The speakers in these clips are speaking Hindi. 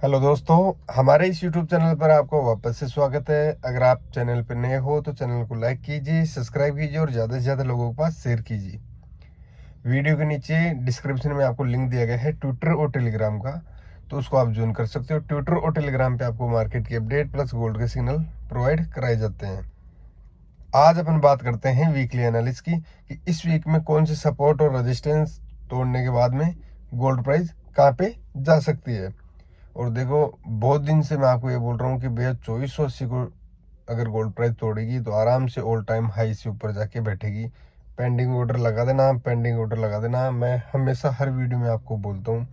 हेलो दोस्तों, हमारे इस YouTube चैनल पर आपको वापस से स्वागत है। अगर आप चैनल पर नए हो तो चैनल को लाइक कीजिए, सब्सक्राइब कीजिए और ज़्यादा से ज़्यादा लोगों के पास शेयर कीजिए। वीडियो के नीचे डिस्क्रिप्शन में आपको लिंक दिया गया है ट्विटर और टेलीग्राम का, तो उसको आप ज्वाइन कर सकते हो। ट्विटर और टेलीग्राम पे आपको मार्केट की अपडेट प्लस गोल्ड के सिग्नल प्रोवाइड कराए जाते हैं। आज अपन बात करते हैं वीकली एनालिसिस की कि इस वीक में कौन से सपोर्ट और रेजिस्टेंस तोड़ने के बाद में गोल्ड प्राइस कहाँ पे जा सकती है। और देखो, बहुत दिन से मैं आपको ये बोल रहा हूँ कि भैया 2480 को अगर गोल्ड प्राइस तोड़ेगी तो आराम से ऑल टाइम हाई से ऊपर जाके बैठेगी। पेंडिंग ऑर्डर लगा देना, पेंडिंग ऑर्डर लगा देना। मैं हमेशा हर वीडियो में आपको बोलता हूँ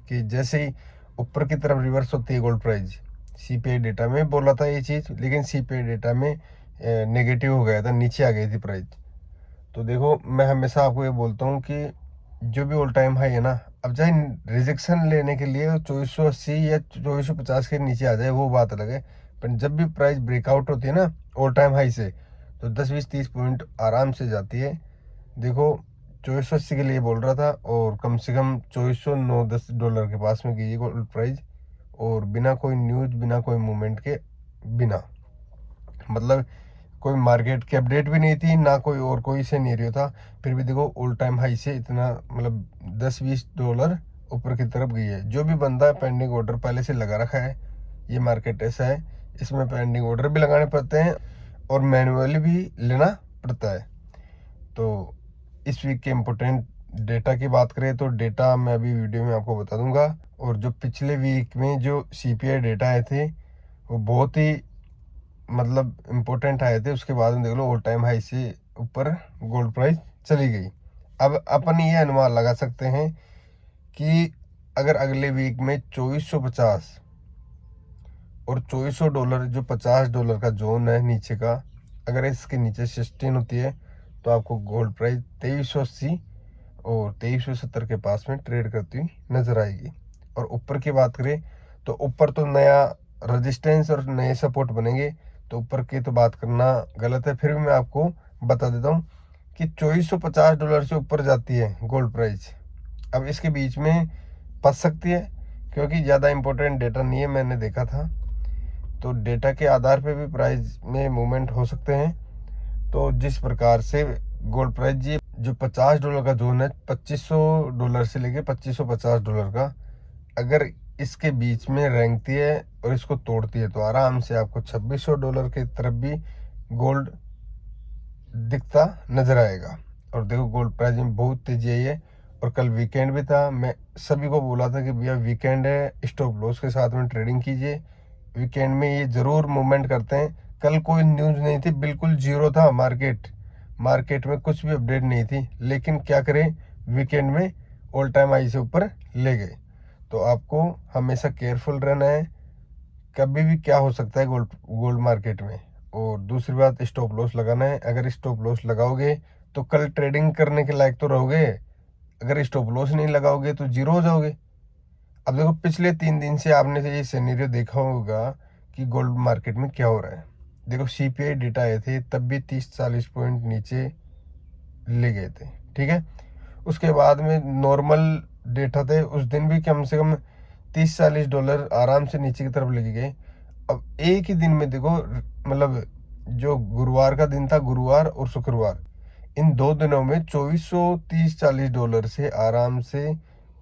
कि जैसे ही ऊपर की तरफ रिवर्स होती है गोल्ड प्राइस, सीपीआई डेटा में बोला था ये चीज़, लेकिन सीपीआई डेटा में नेगेटिव हो गया था, नीचे आ गई थी प्राइस। तो देखो, मैं हमेशा आपको ये बोलता हूँ कि जो भी ऑल टाइम हाई है ना, अब चाहे रिजेक्शन लेने के लिए 2480 या 2450 के नीचे आ जाए वो बात अलग है, पर जब भी प्राइस ब्रेकआउट होती है ना ऑल टाइम हाई से, तो 10 20 30 पॉइंट आराम से जाती है। देखो, 2480 के लिए बोल रहा था और कम से कम 2409 10 डॉलर के पास में गई गोल्ड प्राइस, और बिना कोई न्यूज, बिना कोई मूवमेंट के, बिना मतलब कोई मार्केट की अपडेट भी नहीं थी ना, कोई और कोई सिनेरियो था, फिर भी देखो ऑल टाइम हाई से इतना मतलब 10 20 डॉलर ऊपर की तरफ गई है। जो भी बंदा पेंडिंग ऑर्डर पहले से लगा रखा है, ये मार्केट ऐसा है, इसमें पेंडिंग ऑर्डर भी लगाने पड़ते हैं और मैनुअली भी लेना पड़ता है। तो इस वीक के इम्पोर्टेंट डेटा की बात करें तो डेटा मैं अभी वीडियो में आपको बता दूंगा। और जो पिछले वीक में जो सीपीआई डेटा आए थे वो बहुत ही मतलब इम्पोर्टेंट आए थे। उसके बाद में देख लो ऑल टाइम हाई से ऊपर गोल्ड प्राइस चली गई। अब अपन ये अनुमान लगा सकते हैं कि अगर अगले वीक में 2450 और 2400 डॉलर, जो 50 डॉलर का जोन है नीचे का, अगर इसके नीचे सस्टेन होती है तो आपको गोल्ड प्राइस 2380 और 2370 के पास में ट्रेड करती हुई नजर आएगी। और ऊपर की बात करें तो ऊपर तो नया रेजिस्टेंस और नए सपोर्ट बनेंगे, तो ऊपर की तो बात करना गलत है। फिर भी मैं आपको बता देता हूँ कि 2450 डॉलर से ऊपर जाती है गोल्ड प्राइस, अब इसके बीच में फंस सकती है, क्योंकि ज़्यादा इम्पोर्टेंट डेटा नहीं है, मैंने देखा था। तो डेटा के आधार पे भी प्राइस में मूवमेंट हो सकते हैं। तो जिस प्रकार से गोल्ड प्राइस, ये जो 50 डॉलर का जोन है, 2500 डॉलर से लेके 2550 डॉलर का, अगर इसके बीच में रेंगती है और इसको तोड़ती है तो आराम से आपको 2600 डॉलर की तरफ भी गोल्ड दिखता नजर आएगा। और देखो, गोल्ड प्राइस में बहुत तेजी आई है। और कल वीकेंड भी था, मैं सभी को बोला था कि भैया वीकेंड है, स्टॉप लॉस के साथ में ट्रेडिंग कीजिए। वीकेंड में ये जरूर मूवमेंट करते हैं। कल कोई न्यूज़ नहीं थी, बिल्कुल जीरो था मार्केट, मार्केट में कुछ भी अपडेट नहीं थी, लेकिन क्या करें, वीकेंड में ऑल टाइम हाई से ऊपर ले गए। तो आपको हमेशा केयरफुल रहना है, कभी भी क्या हो सकता है गोल्ड गोल्ड मार्केट में। और दूसरी बात, स्टॉप लॉस लगाना है। अगर स्टॉप लॉस लगाओगे तो कल ट्रेडिंग करने के लायक तो रहोगे, अगर स्टॉप लॉस नहीं लगाओगे तो जीरो हो जाओगे। अब देखो, पिछले 3 दिन से आपने ये सिनेरियो देखा होगा कि गोल्ड मार्केट में क्या हो रहा है। देखो, सीपीआई डेटा आए थे तब भी 30 40 पॉइंट नीचे ले गए थे, ठीक है। उसके बाद में नॉर्मल डेटा थे, उस दिन भी कम से कम 30 40 डॉलर आराम से नीचे की तरफ लेके गए। अब एक ही दिन में देखो, मतलब जो गुरुवार का दिन था, गुरुवार और शुक्रवार, इन 2 दिनों में 2430 40 डॉलर से आराम से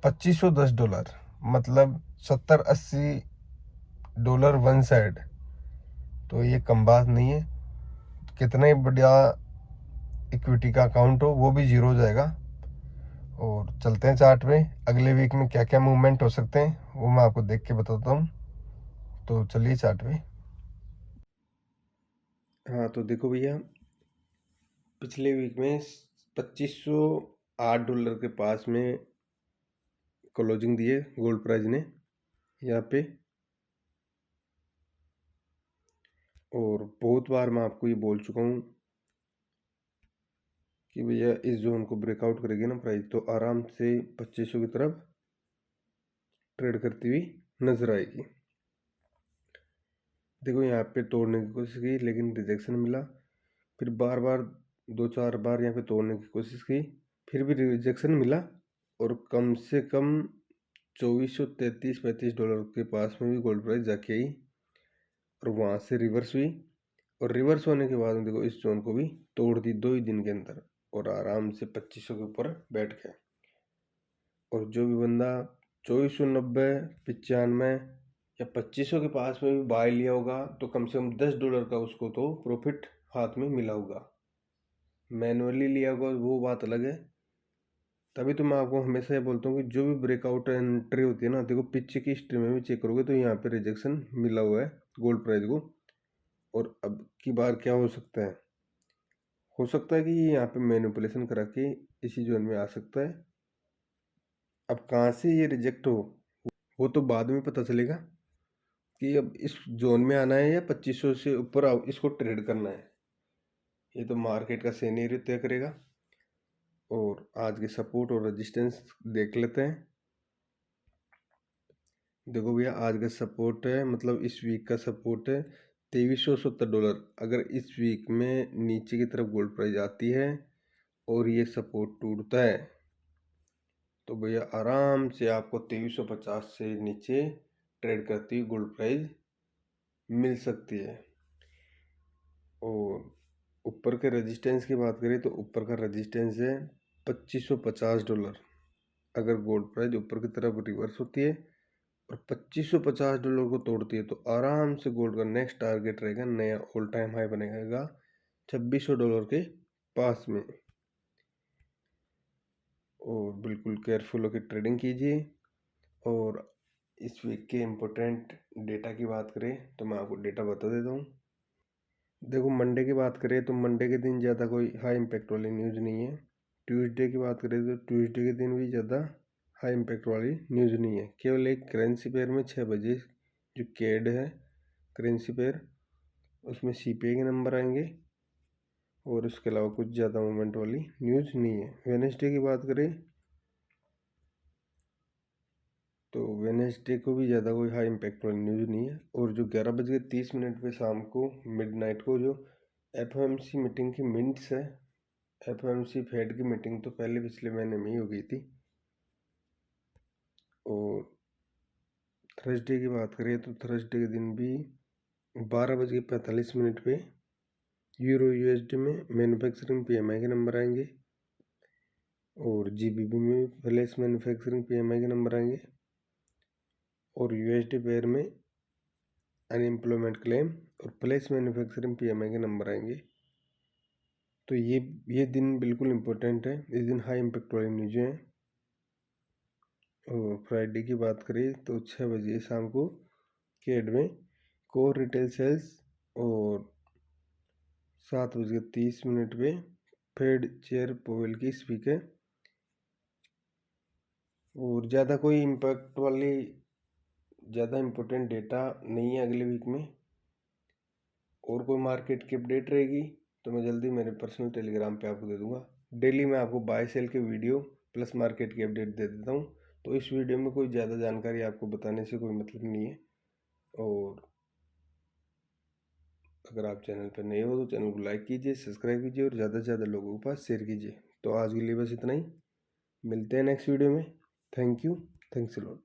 2510 डॉलर, मतलब 70 80 डॉलर वन साइड। तो ये कम बात नहीं है, कितना ही बढ़िया इक्विटी का अकाउंट हो वो भी जीरो हो जाएगा। और चलते हैं चार्ट में, अगले वीक में क्या क्या मूवमेंट हो सकते हैं वो मैं आपको देख के बताता हूँ। तो चलिए चार्ट में। हाँ, तो देखो भैया, पिछले वीक में 2508 डॉलर के पास में क्लोजिंग दिए गोल्ड प्राइस ने यहाँ पे। और बहुत बार मैं आपको ये बोल चुका हूँ कि भैया इस जोन को ब्रेकआउट करेगी ना प्राइस तो आराम से 2500 की तरफ ट्रेड करती हुई नजर आएगी। देखो, यहाँ पे तोड़ने की कोशिश की लेकिन रिजेक्शन मिला, फिर बार बार 2 4 बार यहाँ पे तोड़ने की कोशिश की, फिर भी रिजेक्शन मिला। और कम से कम $2433-35 के पास में भी गोल्ड प्राइस जाके आई और वहाँ से रिवर्स हुई और रिवर्स होने के बाद देखो इस जोन को भी तोड़ दी 2 ही दिन के अंदर और आराम से 2500 के ऊपर बैठ गया। और जो भी बंदा 2490, 95 या 2500 के पास में भी बाय लिया होगा तो कम से कम $10 का उसको तो प्रॉफिट हाथ में मिला होगा। मैनुअली लिया होगा वो बात अलग है। तभी तो मैं आपको हमेशा ये बोलता हूँ कि जो भी ब्रेकआउट एंट्री होती है ना, देखो पीछे की हिस्ट्री में भी चेक करोगे तो यहाँ पे रिजेक्शन मिला हुआ है गोल्ड प्राइस को। और अब की बार क्या हो सकता है कि यहाँ पे मैनिपुलेशन करा के इसी जोन में आ सकता है। अब कहाँ से ये रिजेक्ट हो वो तो बाद में पता चलेगा कि अब इस जोन में आना है या 2500 से ऊपर इसको ट्रेड करना है। ये तो मार्केट का सिनेरियो तय करेगा। और आज के सपोर्ट और रेजिस्टेंस देख लेते हैं। देखो भैया आज का सपोर्ट है, मतलब इस वीक का सपोर्ट है $2370। अगर इस वीक में नीचे की तरफ गोल्ड प्राइस आती है और ये सपोर्ट टूटता है तो भैया आराम से आपको 2350 से नीचे ट्रेड करती हुई गोल्ड प्राइस मिल सकती है। और ऊपर के रेजिस्टेंस की बात करें तो ऊपर का रेजिस्टेंस है $2550। अगर गोल्ड प्राइस ऊपर की तरफ रिवर्स होती है और $2550 को तोड़ती है तो आराम से गोल्ड का नेक्स्ट टारगेट रहेगा, नया ऑल टाइम हाई बनेगा $2600 के पास में। और बिल्कुल केयरफुल होकर ट्रेडिंग कीजिए। और इस वीक के इम्पोर्टेंट डेटा की बात करें तो मैं आपको डेटा बता देता हूँ। देखो मंडे की बात करें तो मंडे के दिन ज़्यादा कोई हाई इम्पैक्ट वाली न्यूज़ नहीं है। ट्यूसडे की बात करें तो ट्यूसडे के दिन भी ज़्यादा हाई इम्पैक्ट वाली न्यूज़ नहीं है। केवल एक करेंसी पेयर में 6 बजे जो केड है करेंसी पेयर उसमें CPI के नंबर आएंगे और इसके अलावा कुछ ज़्यादा मूवमेंट वाली न्यूज़ नहीं है। वेडनेसडे की बात करें तो वेडनेसडे को भी ज़्यादा कोई हाई इम्पैक्ट वाली न्यूज़ नहीं है। और जो 11:30 पे शाम को मिडनाइट को जो FOMC मीटिंग की मिनट्स है, FOMC फेड की मीटिंग तो पहले पिछले महीने में ही हो गई थी। और थर्सडे की बात करें तो थर्सडे के दिन भी 12:45 पे यूरो USD में मैन्युफैक्चरिंग PMI के नंबर आएंगे और GBP में फ्लैश मैन्युफैक्चरिंग PMI के नंबर आएंगे और USD पेयर में अनएम्प्लॉयमेंट क्लेम और फ्लैश मैन्युफैक्चरिंग PMI के नंबर आएंगे। तो ये दिन बिल्कुल इम्पोर्टेंट है। इस दिन हाई इम्पैक्ट वाली न्यूज़ें हैं। और फ्राइडे की बात करें तो 6 बजे शाम को केड में कोर रिटेल सेल्स और 7:30 पे फेड चेयर पोवेल की स्पीक है। और ज़्यादा कोई इम्पैक्ट वाली ज़्यादा इम्पोर्टेंट डेटा नहीं है अगले वीक में। और कोई मार्केट की अपडेट रहेगी तो मैं जल्दी मेरे पर्सनल टेलीग्राम पे आपको दे दूंगा। डेली मैं आपको बाय सेल के वीडियो प्लस मार्केट की अपडेट दे देता हूँ। तो इस वीडियो में कोई ज़्यादा जानकारी आपको बताने से कोई मतलब नहीं है। और अगर आप चैनल पर नए हो तो चैनल को लाइक कीजिए, सब्सक्राइब कीजिए और ज़्यादा से ज़्यादा लोगों के पास शेयर कीजिए। तो आज के लिए बस इतना ही, मिलते हैं नेक्स्ट वीडियो में। Thank you, thanks a lot.